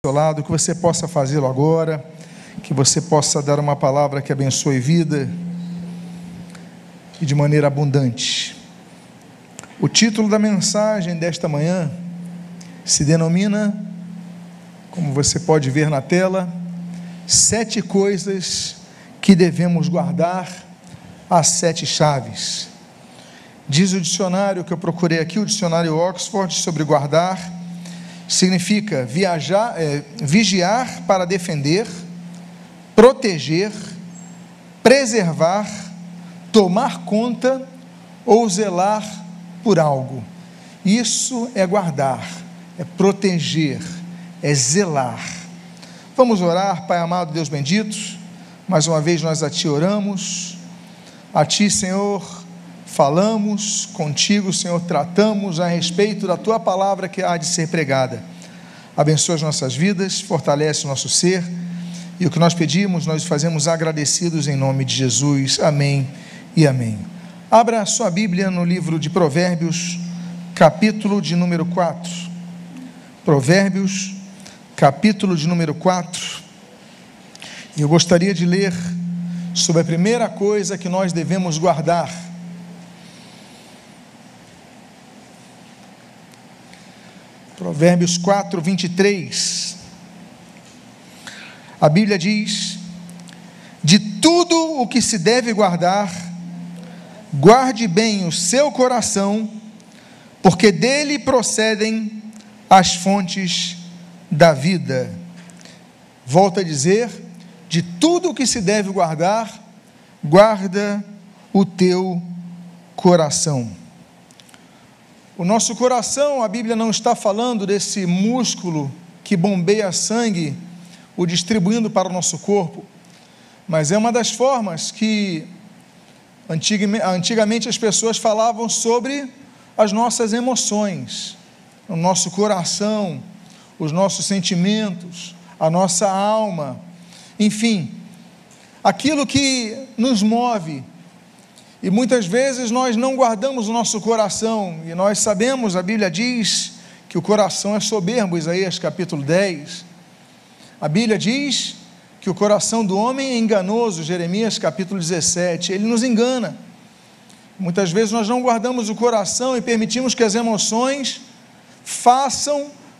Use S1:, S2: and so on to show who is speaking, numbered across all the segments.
S1: seu lado, que você possa fazê-lo agora, que você possa dar uma palavra que abençoe vida e de maneira abundante. O título da mensagem desta manhã se denomina, como você pode ver na tela, 7 coisas que devemos guardar, as 7 chaves. Diz o dicionário que eu procurei aqui, o dicionário Oxford, sobre guardar, significa vigiar para defender, proteger, preservar, tomar conta ou zelar por algo. Isso é guardar, é proteger, é zelar. Vamos orar. Pai amado, Deus bendito, mais uma vez nós a Ti oramos, a Ti, Senhor, falamos contigo, Senhor, tratamos a respeito da Tua palavra que há de ser pregada. Abençoa as nossas vidas, fortalece o nosso ser, e o que nós pedimos, nós fazemos agradecidos em nome de Jesus. Amém e amém. Abra a sua Bíblia no livro de Provérbios, capítulo de número 4. Provérbios, capítulo de número 4. E eu gostaria de ler sobre a primeira coisa que nós devemos guardar. Provérbios 4, 23, a Bíblia diz: de tudo o que se deve guardar, guarde bem o seu coração, porque dele procedem as fontes da vida. Volto a dizer, de tudo o que se deve guardar, guarda o teu coração. O nosso coração, a Bíblia não está falando desse músculo que bombeia sangue, o distribuindo para o nosso corpo, mas é uma das formas que antigamente as pessoas falavam sobre as nossas emoções, o nosso coração, os nossos sentimentos, a nossa alma, enfim, aquilo que nos move. E muitas vezes nós não guardamos o nosso coração, e nós sabemos, a Bíblia diz que o coração é soberbo, Isaías capítulo 10. A Bíblia diz que o coração do homem é enganoso, Jeremias capítulo 17, ele nos engana. Muitas vezes nós não guardamos o coração e permitimos que as emoções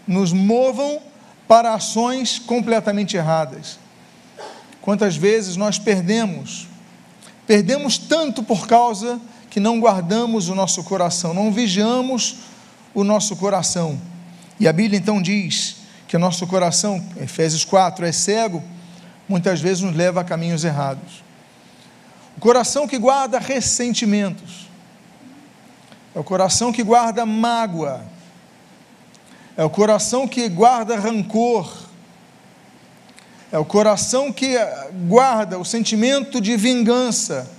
S1: nos movam para ações completamente erradas. Quantas vezes nós perdemos tanto por causa que não guardamos o nosso coração, não vigiamos o nosso coração. E a Bíblia então diz que o nosso coração, Efésios 4, é cego, muitas vezes nos leva a caminhos errados. O coração que guarda ressentimentos, é o coração que guarda mágoa, é o coração que guarda rancor, é o coração que guarda o sentimento de vingança.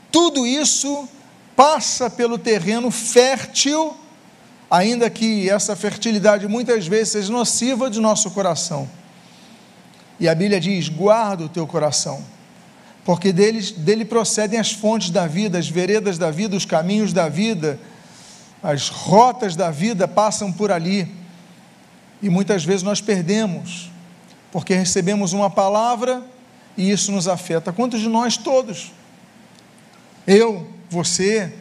S1: Tudo isso passa pelo terreno fértil, ainda que essa fertilidade muitas vezes seja nociva de nosso coração. E a Bíblia diz: guarda o teu coração, porque dele procedem as fontes da vida, as veredas da vida, os caminhos da vida, as rotas da vida passam por ali. E muitas vezes nós perdemos, porque recebemos uma palavra e isso nos afeta. Quantos de nós? Todos. Eu, você,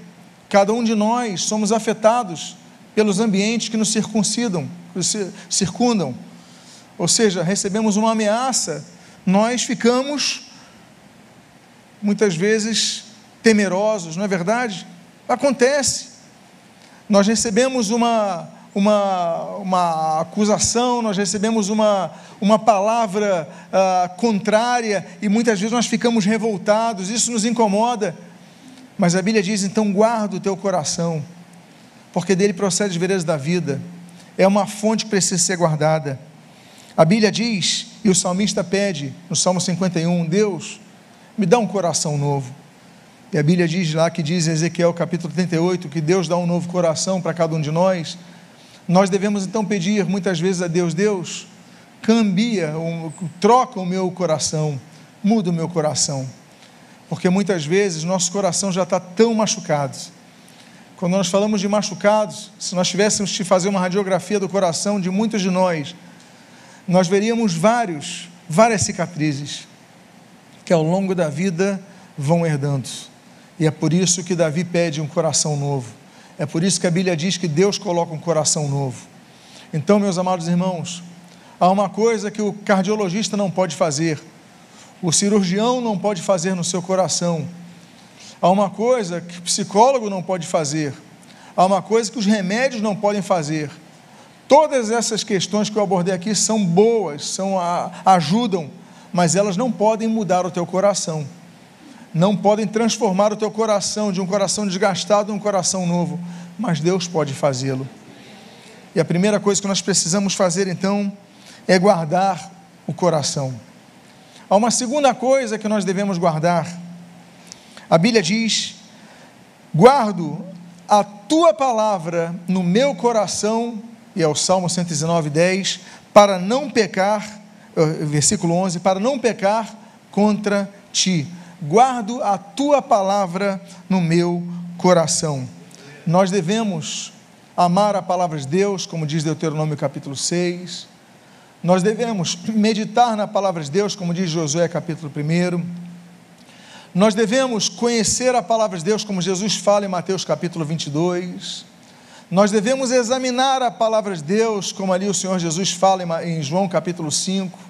S1: cada um de nós somos afetados pelos ambientes que nos circundam. Ou seja, recebemos uma ameaça, nós ficamos muitas vezes temerosos, não é verdade? Acontece. Nós recebemos uma acusação, nós recebemos uma palavra contrária, e muitas vezes nós ficamos revoltados, isso nos incomoda, mas a Bíblia diz: então guarda o teu coração, porque dele procede as veredas da vida, é uma fonte que precisa ser guardada. A Bíblia diz, e o salmista pede, no Salmo 51, Deus, me dá um coração novo. E a Bíblia diz lá, que diz em Ezequiel capítulo 38, que Deus dá um novo coração para cada um de nós. Nós devemos então pedir muitas vezes a Deus: Deus, troca o meu coração, muda o meu coração, porque muitas vezes nosso coração já está tão machucado. Quando nós falamos de machucados, se nós tivéssemos que fazer uma radiografia do coração de muitos de nós, nós veríamos várias cicatrizes que ao longo da vida vão herdando. E é por isso que Davi pede um coração novo. É por isso que a Bíblia diz que Deus coloca um coração novo. Então, meus amados irmãos, há uma coisa que o cardiologista não pode fazer, o cirurgião não pode fazer no seu coração. Há uma coisa que o psicólogo não pode fazer. Há uma coisa que os remédios não podem fazer. Todas essas questões que eu abordei aqui são boas, ajudam, mas elas não podem mudar o teu coração. Não podem transformar o teu coração de um coração desgastado em um coração novo, mas Deus pode fazê-lo. E a primeira coisa que nós precisamos fazer então é guardar o coração. Há uma segunda coisa que nós devemos guardar. A Bíblia diz: guardo a tua palavra no meu coração, e é o Salmo 119:10, para não pecar, versículo 11, para não pecar contra ti. Guardo a tua palavra no meu coração. Nós devemos amar a palavra de Deus, como diz Deuteronômio capítulo 6. Nós devemos meditar na palavra de Deus, como diz Josué capítulo 1. Nós devemos conhecer a palavra de Deus, como Jesus fala em Mateus capítulo 22. Nós devemos examinar a palavra de Deus, como ali o Senhor Jesus fala em João capítulo 5.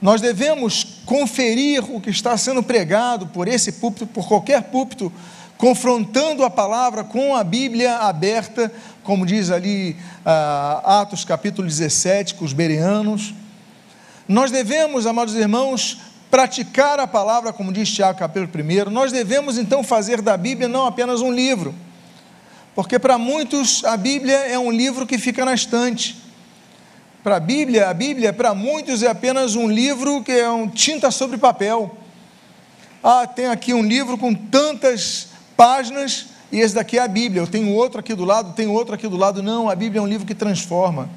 S1: Nós devemos conferir o que está sendo pregado por esse púlpito, por qualquer púlpito, confrontando a palavra com a Bíblia aberta, como diz ali Atos capítulo 17, com os bereanos. Nós devemos, amados irmãos, praticar a palavra, como diz Tiago capítulo 1. Nós devemos então fazer da Bíblia não apenas um livro, porque para muitos a Bíblia é um livro que fica na estante. A Bíblia para muitos é apenas um livro que é tinta sobre papel. Tem aqui um livro com tantas páginas e esse daqui é a Bíblia. Eu tenho outro aqui do lado, Não, a Bíblia é um livro que transforma.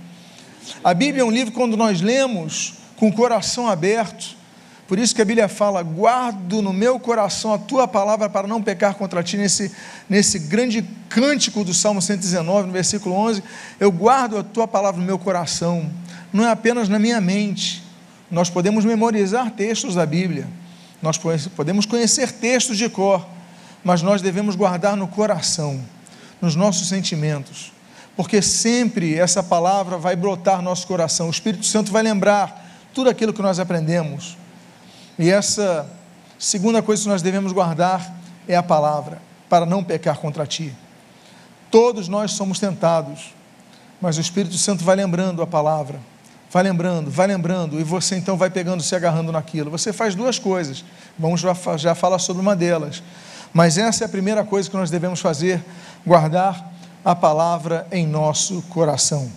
S1: A Bíblia é um livro quando nós lemos com o coração aberto. Por isso que a Bíblia fala: guardo no meu coração a tua palavra para não pecar contra ti. Nesse grande cântico do Salmo 119, no versículo 11, eu guardo a tua palavra no meu coração. Não é apenas na minha mente. Nós podemos memorizar textos da Bíblia, nós podemos conhecer textos de cor, mas nós devemos guardar no coração, nos nossos sentimentos, porque sempre essa palavra vai brotar no nosso coração. O Espírito Santo vai lembrar tudo aquilo que nós aprendemos. E essa segunda coisa que nós devemos guardar é a palavra, para não pecar contra ti. Todos nós somos tentados, mas o Espírito Santo vai lembrando a palavra, vai lembrando, e você então vai pegando, se agarrando naquilo. Você faz duas coisas, vamos já falar sobre uma delas, mas essa é a primeira coisa que nós devemos fazer: guardar a palavra em nosso coração.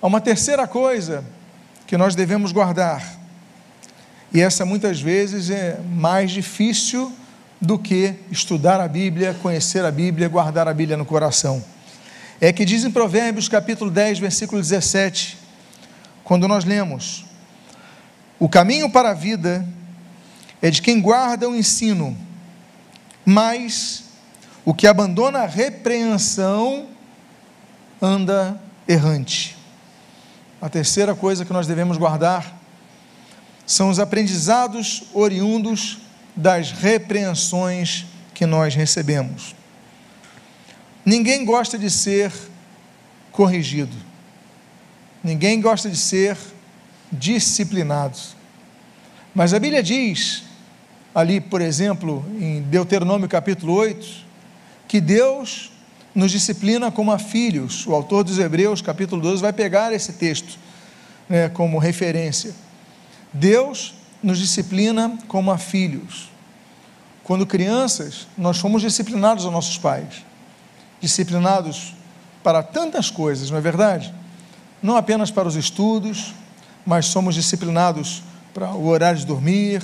S1: Há uma terceira coisa que nós devemos guardar, e essa muitas vezes é mais difícil do que estudar a Bíblia, conhecer a Bíblia, guardar a Bíblia no coração. É que diz em Provérbios capítulo 10, versículo 17, quando nós lemos: o caminho para a vida é de quem guarda o ensino, mas o que abandona a repreensão anda errante. A terceira coisa que nós devemos guardar são os aprendizados oriundos das repreensões que nós recebemos. Ninguém gosta de ser corrigido, ninguém gosta de ser disciplinado, mas a Bíblia diz, ali por exemplo, em Deuteronômio capítulo 8, que Deus nos disciplina como a filhos. O autor dos Hebreus capítulo 12 vai pegar esse texto como referência. Deus nos disciplina como a filhos. Quando crianças, nós fomos disciplinados aos nossos pais, disciplinados para tantas coisas, não é verdade? Não apenas para os estudos, mas somos disciplinados para o horário de dormir,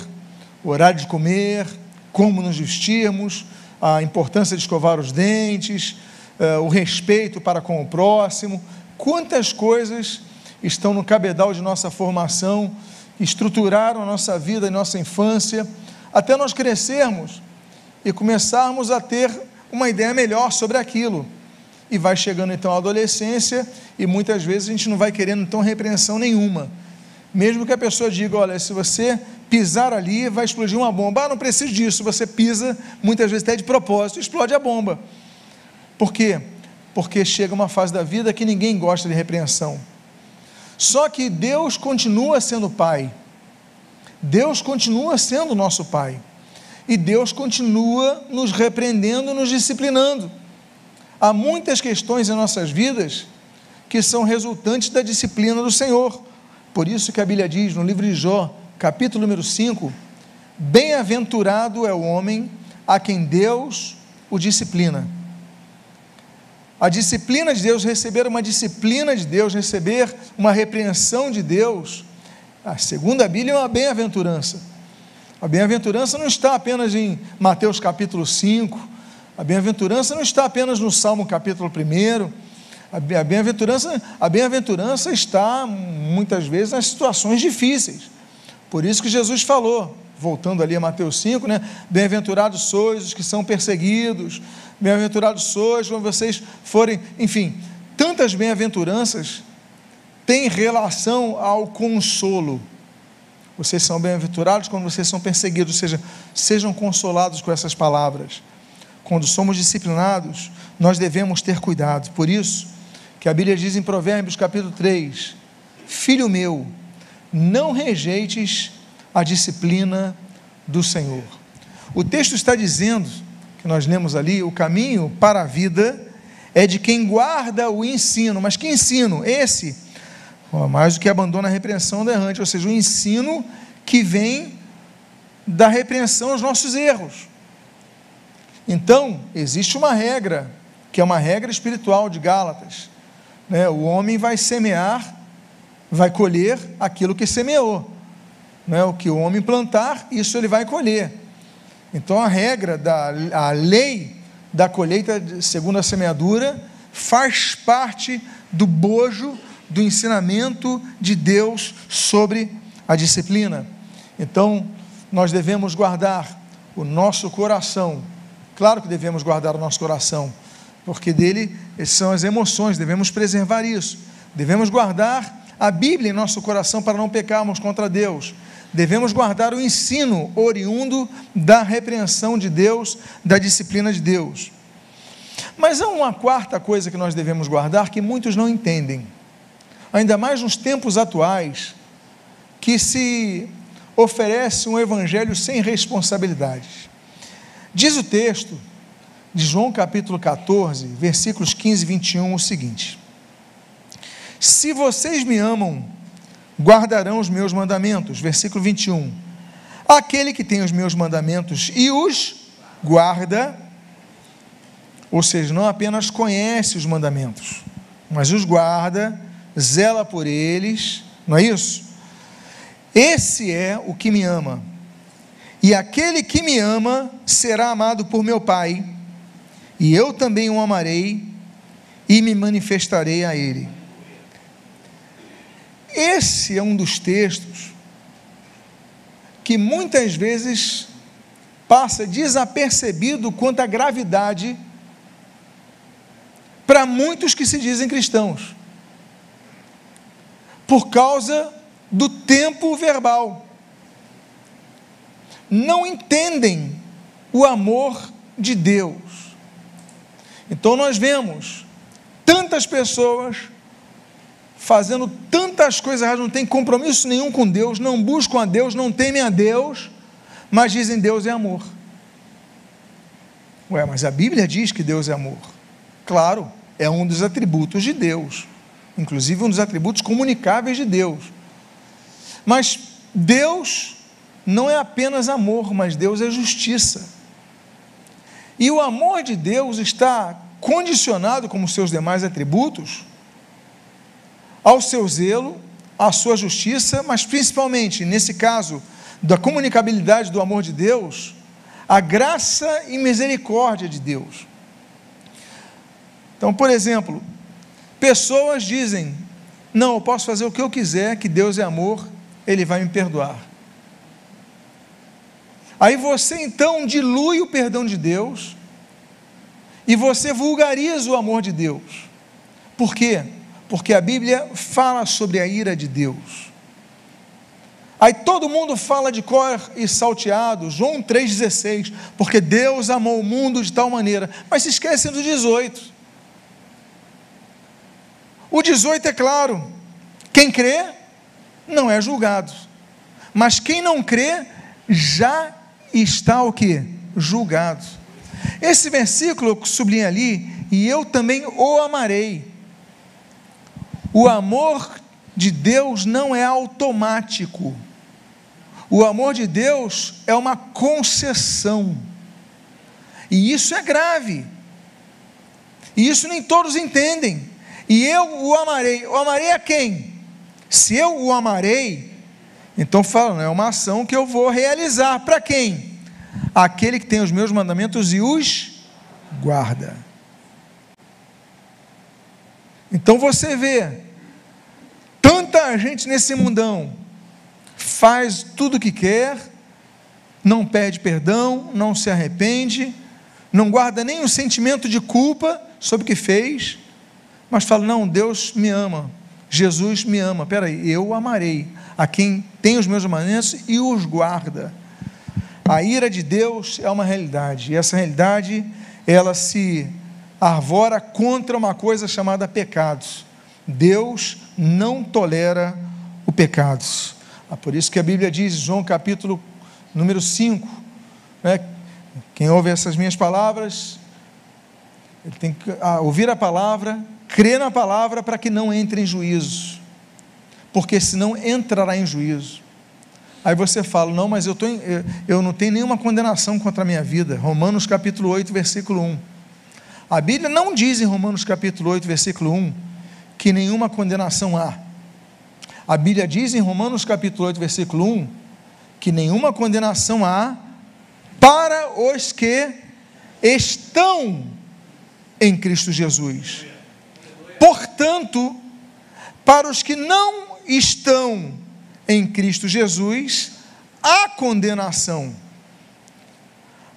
S1: o horário de comer, como nos vestirmos, a importância de escovar os dentes, o respeito para com o próximo. Quantas coisas estão no cabedal de nossa formação, estruturaram a nossa vida e nossa infância, até nós crescermos e começarmos a ter uma ideia melhor sobre aquilo. e vai chegando então a adolescência, e muitas vezes a gente não vai querendo então repreensão nenhuma, mesmo que a pessoa diga, olha, se você pisar ali, vai explodir uma bomba, não preciso disso, você pisa, muitas vezes até de propósito, explode a bomba. Por quê? Porque chega uma fase da vida que ninguém gosta de repreensão, só que Deus continua sendo Pai, Deus continua sendo nosso Pai, e Deus continua nos repreendendo, nos disciplinando. Há muitas questões em nossas vidas que são resultantes da disciplina do Senhor. Por isso que a Bíblia diz no livro de Jó, capítulo número 5, bem-aventurado é o homem a quem Deus o disciplina. A disciplina de Deus, receber uma disciplina de Deus, receber uma repreensão de Deus, segundo a Bíblia, é uma bem-aventurança. A bem-aventurança não está apenas em Mateus capítulo 5, a bem-aventurança não está apenas no Salmo capítulo 1, a bem-aventurança está muitas vezes nas situações difíceis. Por isso que Jesus falou, voltando ali a Mateus 5, né? Bem-aventurados sois os que são perseguidos, bem-aventurados sois quando vocês forem, enfim, tantas bem-aventuranças têm relação ao consolo. Vocês são bem-aventurados quando vocês são perseguidos, ou seja, sejam consolados com essas palavras. Quando somos disciplinados, nós devemos ter cuidado. Por isso que a Bíblia diz em Provérbios capítulo 3, filho meu, não rejeites a disciplina do Senhor. O texto está dizendo, que nós lemos ali, o caminho para a vida é de quem guarda o ensino. Mas que ensino? Esse mais do que abandona a repreensão do errante, ou seja, o ensino que vem da repreensão aos nossos erros. Então, existe uma regra, que é uma regra espiritual de Gálatas, né? O homem vai semear, vai colher aquilo que semeou, né? O que o homem plantar, isso ele vai colher. Então, a regra, a lei da colheita segundo a semeadura, faz parte do bojo do ensinamento de Deus sobre a disciplina. Então, nós devemos guardar o nosso coração, claro que devemos guardar o nosso coração, porque dele são as emoções, devemos preservar isso, devemos guardar a Bíblia em nosso coração para não pecarmos contra Deus, devemos guardar o ensino oriundo da repreensão de Deus, da disciplina de Deus. Mas há uma quarta coisa que nós devemos guardar, que muitos não entendem, ainda mais nos tempos atuais, que se oferece um evangelho sem responsabilidades. Diz o texto de João capítulo 14, versículos 15 e 21, o seguinte: se vocês me amam, guardarão os meus mandamentos. Versículo 21, aquele que tem os meus mandamentos e os guarda, ou seja, não apenas conhece os mandamentos, mas os guarda, zela por eles, não é isso? Esse é o que me ama, e aquele que me ama será amado por meu Pai, e eu também o amarei e me manifestarei a ele. Esse é um dos textos que muitas vezes passa desapercebido quanto à gravidade para muitos que se dizem cristãos, por causa do tempo verbal, não entendem o amor de Deus. Então nós vemos tantas pessoas fazendo tantas coisas, não têm compromisso nenhum com Deus, não buscam a Deus, não temem a Deus, mas dizem Deus é amor. Mas a Bíblia diz que Deus é amor. Claro, é um dos atributos de Deus, inclusive um dos atributos comunicáveis de Deus. Mas Deus não é apenas amor, mas Deus é justiça. E o amor de Deus está condicionado, como seus demais atributos, ao seu zelo, à sua justiça, mas principalmente, nesse caso, da comunicabilidade do amor de Deus, a graça e misericórdia de Deus. Então, por exemplo, pessoas dizem, não, eu posso fazer o que eu quiser, que Deus é amor, Ele vai me perdoar. Aí você então dilui o perdão de Deus, e você vulgariza o amor de Deus. Por quê? Porque a Bíblia fala sobre a ira de Deus. Aí todo mundo fala de cor e salteado, João 3,16, porque Deus amou o mundo de tal maneira, mas se esquecem do 18. O 18 é claro, quem crê não é julgado, mas quem não crê já está o quê? Julgado. Esse versículo sublinha ali, e eu também o amarei. O amor de Deus não é automático. O amor de Deus é uma concessão, e isso é grave, e isso nem todos entendem. E eu o amarei a quem? Se eu o amarei, então fala, não é uma ação que eu vou realizar, para quem? Aquele que tem os meus mandamentos e os guarda. Então você vê, tanta gente nesse mundão, faz tudo o que quer, não pede perdão, não se arrepende, não guarda nem o sentimento de culpa sobre o que fez, mas fala, não, Deus me ama, Jesus me ama, peraí, eu amarei a quem tem os meus mandamentos e os guarda. A ira de Deus é uma realidade, e essa realidade, ela se arvora contra uma coisa chamada pecados. Deus não tolera o pecado. Por isso que a Bíblia diz, João capítulo número 5, né? Quem ouve essas minhas palavras, ele tem que ouvir a palavra, crer na palavra, para que não entre em juízo, porque senão entrará em juízo. Aí você fala, não, mas eu não tenho nenhuma condenação contra a minha vida. Romanos capítulo 8, versículo 1. A Bíblia não diz em Romanos capítulo 8, versículo 1, que nenhuma condenação há. A Bíblia diz em Romanos capítulo 8, versículo 1, que nenhuma condenação há para os que estão em Cristo Jesus. Portanto, para os que não estão em Cristo Jesus, há condenação.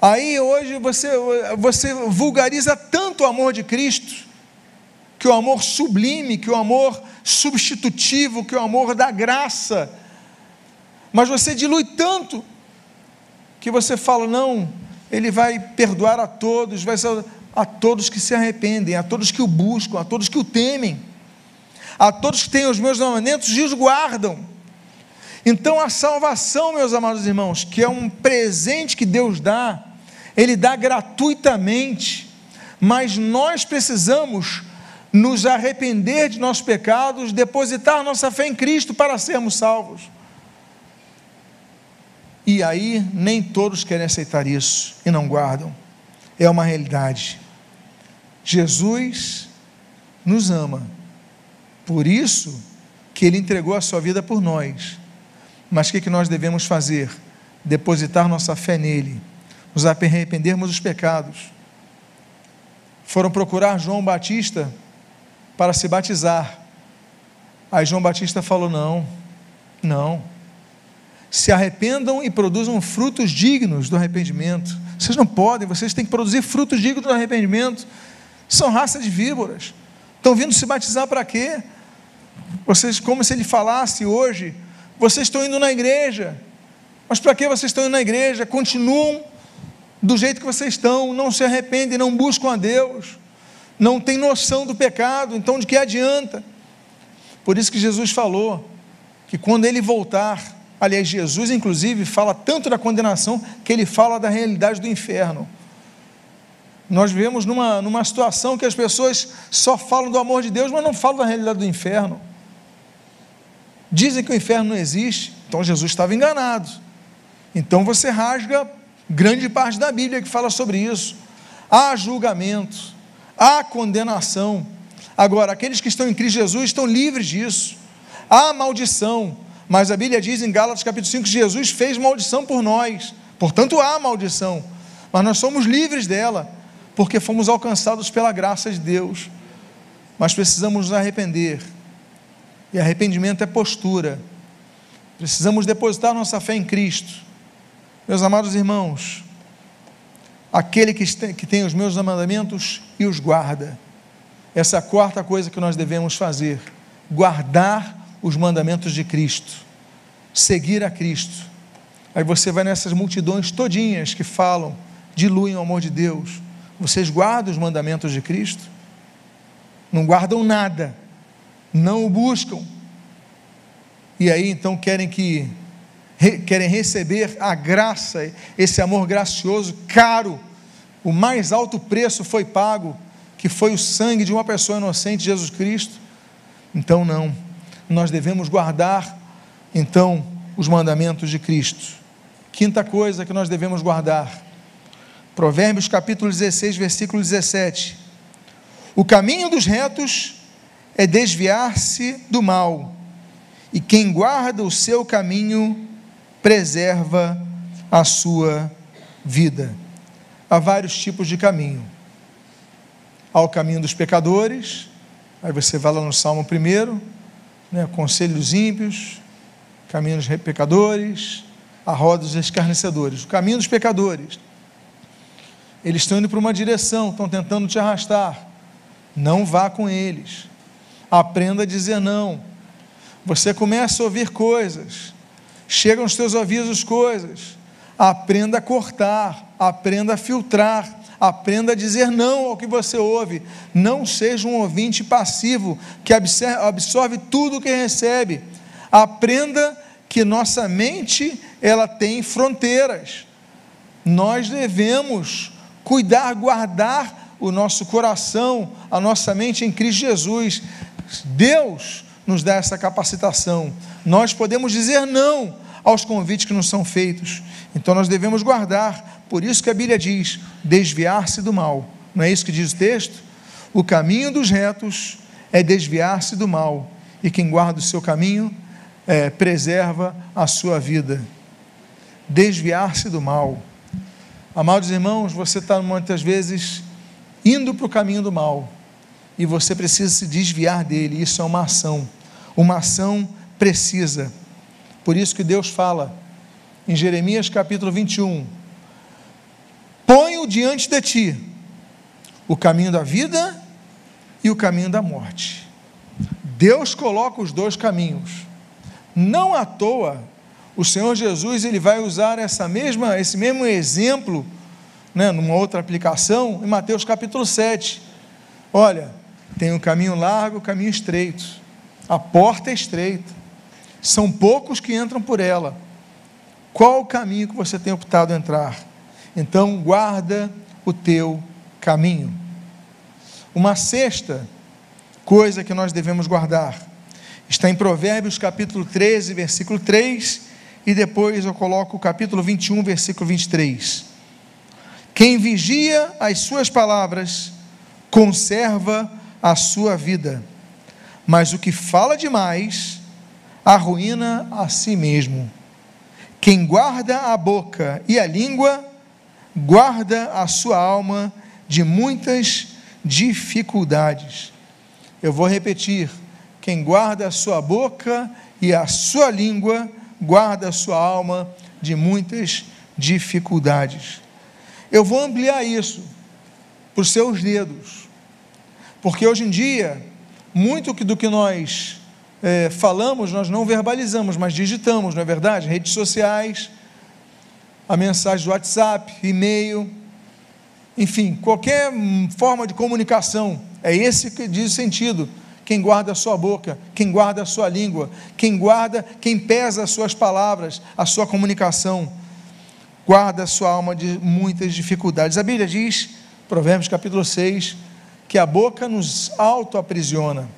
S1: Aí hoje você vulgariza tanto o amor de Cristo, que o amor sublime, que o amor substitutivo, que o amor da graça, mas você dilui tanto, que você fala, não, ele vai perdoar a todos, a todos que se arrependem, a todos que o buscam, a todos que o temem, a todos que têm os meus mandamentos e os guardam. Então a salvação, meus amados irmãos, que é um presente que Deus dá, Ele dá gratuitamente, mas nós precisamos nos arrepender de nossos pecados, depositar nossa fé em Cristo para sermos salvos. E aí nem todos querem aceitar isso e não guardam. É uma realidade. Jesus nos ama, por isso que Ele entregou a sua vida por nós. Mas o que nós devemos fazer? Depositar nossa fé nele, nos arrependermos dos pecados. Foram procurar João Batista para se batizar. Aí João Batista falou, não, se arrependam e produzam frutos dignos do arrependimento. Vocês não podem, vocês têm que produzir frutos dignos do arrependimento. São raça de víboras, estão vindo se batizar para quê? Vocês, como se ele falasse hoje, vocês estão indo na igreja, mas para que vocês estão indo na igreja? Continuam do jeito que vocês estão, não se arrependem, não buscam a Deus, não têm noção do pecado, então de que adianta? Por isso que Jesus falou, que quando Ele voltar, aliás, Jesus inclusive fala tanto da condenação, que Ele fala da realidade do inferno. Nós vivemos numa situação que as pessoas só falam do amor de Deus, mas não falam da realidade do inferno. Dizem que o inferno não existe, então Jesus estava enganado. Então você rasga grande parte da Bíblia que fala sobre isso. Há julgamento, há condenação. Agora, aqueles que estão em Cristo Jesus estão livres disso. Há maldição, mas a Bíblia diz em Gálatas capítulo 5 que Jesus fez maldição por nós, portanto há maldição, mas nós somos livres dela, porque fomos alcançados pela graça de Deus. Mas precisamos nos arrepender, e arrependimento é postura. Precisamos depositar nossa fé em Cristo. Meus amados irmãos, aquele que tem os meus mandamentos e os guarda. Essa é a quarta coisa que nós devemos fazer: guardar os mandamentos de Cristo, seguir a Cristo. Aí você vai nessas multidões todinhas que falam, diluem o amor de Deus. Vocês guardam os mandamentos de Cristo? Não guardam nada, não o buscam. E aí então querem receber a graça, esse amor gracioso, caro. O mais alto preço foi pago, que foi o sangue de uma pessoa inocente, Jesus Cristo. Então não, nós devemos guardar então os mandamentos de Cristo. Quinta coisa que nós devemos guardar, Provérbios capítulo 16, versículo 17: o caminho dos retos é desviar-se do mal, e quem guarda o seu caminho preserva a sua vida. Há vários tipos de caminho. Há o caminho dos pecadores, aí você vai lá no Salmo 1, né, conselho dos ímpios, caminho dos pecadores, a roda dos escarnecedores. O caminho dos pecadores, eles estão indo para uma direção, estão tentando te arrastar. Não vá com eles, aprenda a dizer não. Você começa a ouvir coisas, chegam aos teus ouvidos coisas, aprenda a cortar, aprenda a filtrar, aprenda a dizer não ao que você ouve. Não seja um ouvinte passivo, que absorve tudo o que recebe. Aprenda que nossa mente, ela tem fronteiras. Nós devemos cuidar, guardar o nosso coração, a nossa mente em Cristo Jesus. Deus nos dá essa capacitação. Nós podemos dizer não aos convites que nos são feitos. Então nós devemos guardar. Por isso que a Bíblia diz: desviar-se do mal. Não é isso que diz o texto? O caminho dos retos é desviar-se do mal, e quem guarda o seu caminho preserva a sua vida. Desviar-se do mal. Amados irmãos, você está muitas vezes indo para o caminho do mal, e você precisa se desviar dele. Isso é uma ação precisa. Por isso que Deus fala em Jeremias capítulo 21, ponho diante de ti o caminho da vida e o caminho da morte. Deus coloca os dois caminhos. Não à toa, o Senhor Jesus, ele vai usar esse mesmo exemplo, né, numa outra aplicação, em Mateus capítulo 7. Olha, tem um caminho largo, um caminho estreito. A porta é estreita. São poucos que entram por ela. Qual o caminho que você tem optado a entrar? Então, guarda o teu caminho. Uma sexta coisa que nós devemos guardar está em Provérbios capítulo 13, versículo 3, e depois eu coloco o capítulo 21, versículo 23. Quem vigia as suas palavras conserva a sua vida, mas o que fala demais arruína a si mesmo. Quem guarda a boca e a língua guarda a sua alma de muitas dificuldades. Eu vou repetir: quem guarda a sua boca e a sua língua guarda a sua alma de muitas dificuldades. Eu vou ampliar isso para os seus dedos, porque hoje em dia, muito do que nós falamos, nós não verbalizamos, mas digitamos, não é verdade? Redes sociais, a mensagem do WhatsApp, e-mail, enfim, qualquer forma de comunicação, é esse que diz o sentido. Quem guarda a sua boca, quem guarda a sua língua, quem pesa as suas palavras, a sua comunicação, guarda a sua alma de muitas dificuldades. A Bíblia diz, Provérbios capítulo 6, que a boca nos auto-aprisiona.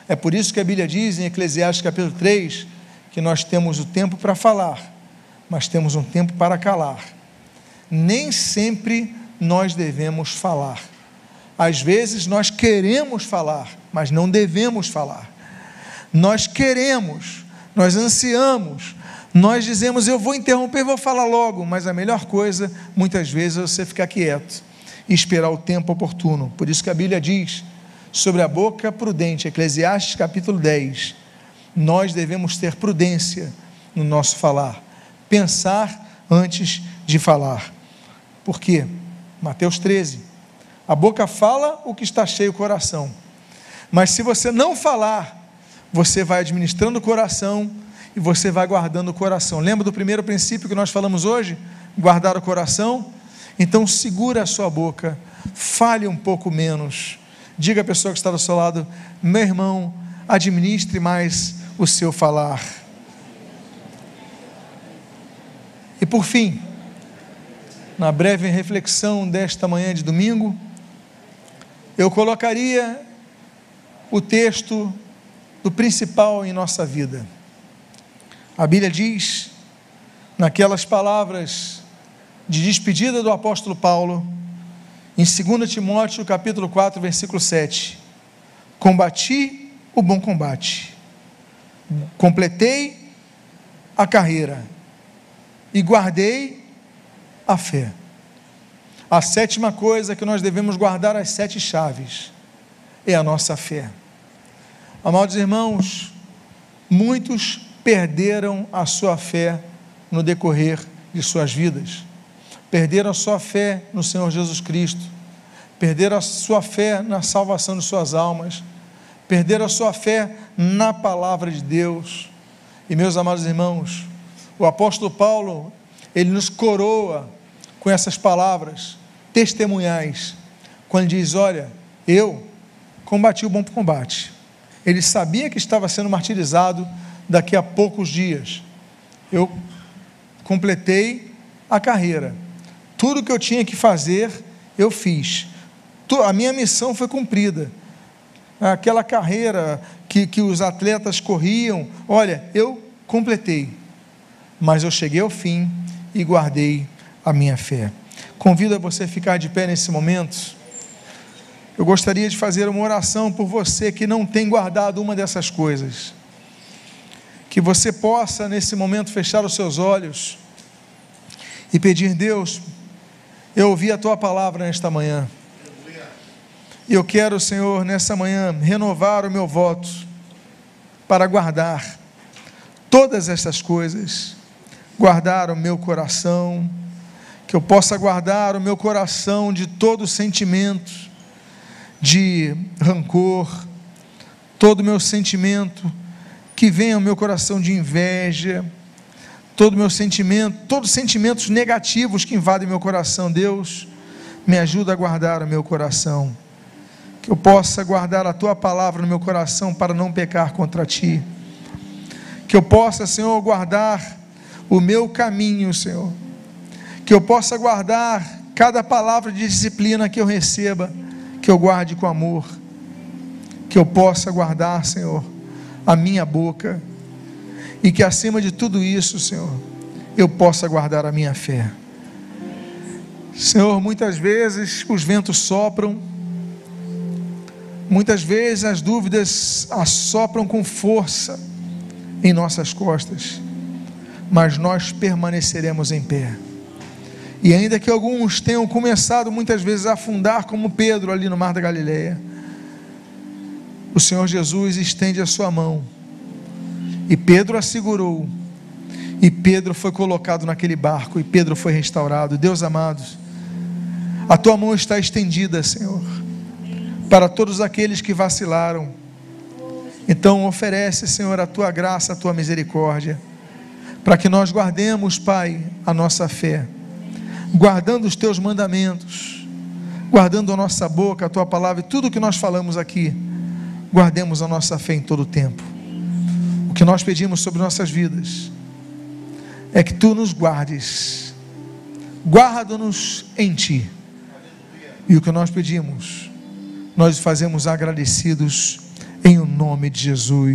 S1: É por isso que a Bíblia diz em Eclesiastes capítulo 3, que nós temos o tempo para falar, mas temos um tempo para calar. Nem sempre nós devemos falar. Às vezes nós queremos falar, mas não devemos falar. Nós queremos, nós ansiamos, nós dizemos: eu vou interromper, vou falar logo, mas a melhor coisa, muitas vezes, é você ficar quieto e esperar o tempo oportuno. Por isso que a Bíblia diz sobre a boca prudente, Eclesiastes capítulo 10, nós devemos ter prudência no nosso falar, pensar antes de falar. Por quê? Mateus 13. A boca fala o que está cheio o coração. Mas se você não falar, você vai administrando o coração e você vai guardando o coração. Lembra do primeiro princípio que nós falamos hoje? Guardar o coração? Então segura a sua boca, fale um pouco menos. Diga à pessoa que está do seu lado: meu irmão, administre mais o seu falar. E por fim, na breve reflexão desta manhã de domingo, eu colocaria o texto do principal em nossa vida. A Bíblia diz, naquelas palavras de despedida do apóstolo Paulo, em 2 Timóteo capítulo 4, versículo 7, combati o bom combate, completei a carreira e guardei a fé. A sétima coisa que nós devemos guardar, as 7 chaves, é a nossa fé. Amados irmãos, muitos perderam a sua fé no decorrer de suas vidas, perderam a sua fé no Senhor Jesus Cristo, perderam a sua fé na salvação de suas almas, perderam a sua fé na palavra de Deus. E meus amados irmãos, o apóstolo Paulo, ele nos coroa com essas palavras testemunhais, quando ele diz: olha, eu combati o bom combate. Ele sabia que estava sendo martirizado daqui a poucos dias. Eu completei a carreira, tudo que eu tinha que fazer, eu fiz, a minha missão foi cumprida. Aquela carreira que os atletas corriam, olha, eu completei, mas eu cheguei ao fim e guardei a minha fé. Convido a você a ficar de pé nesse momento. Eu gostaria de fazer uma oração por você que não tem guardado uma dessas coisas. Que você possa nesse momento fechar os seus olhos e pedir: Deus, eu ouvi a Tua palavra nesta manhã, e eu quero, Senhor, nessa manhã renovar o meu voto para guardar todas essas coisas, guardar o meu coração, que eu possa guardar o meu coração de todo sentimento de rancor, todo o meu sentimento que venha ao meu coração de inveja, todo o meu sentimento, todos os sentimentos negativos que invadem meu coração. Deus, me ajuda a guardar o meu coração, que eu possa guardar a Tua palavra no meu coração para não pecar contra Ti, que eu possa, Senhor, guardar o meu caminho, Senhor, que eu possa guardar cada palavra de disciplina que eu receba, que eu guarde com amor, que eu possa guardar, Senhor, a minha boca, e que acima de tudo isso, Senhor, eu possa guardar a minha fé. Senhor, muitas vezes os ventos sopram, muitas vezes as dúvidas assopram com força em nossas costas, mas nós permaneceremos em pé. E ainda que alguns tenham começado muitas vezes a afundar, como Pedro ali no mar da Galileia, o Senhor Jesus estende a sua mão, e Pedro a segurou, e Pedro foi colocado naquele barco, e Pedro foi restaurado. Deus amado, a Tua mão está estendida, Senhor, para todos aqueles que vacilaram. Então oferece, Senhor, a Tua graça, a Tua misericórdia, para que nós guardemos, Pai, a nossa fé, guardando os Teus mandamentos, guardando a nossa boca, a Tua palavra, e tudo o que nós falamos aqui, guardemos a nossa fé em todo o tempo. O que nós pedimos sobre nossas vidas é que Tu nos guardes, guarda-nos em Ti, e o que nós pedimos, nós fazemos agradecidos em o nome de Jesus.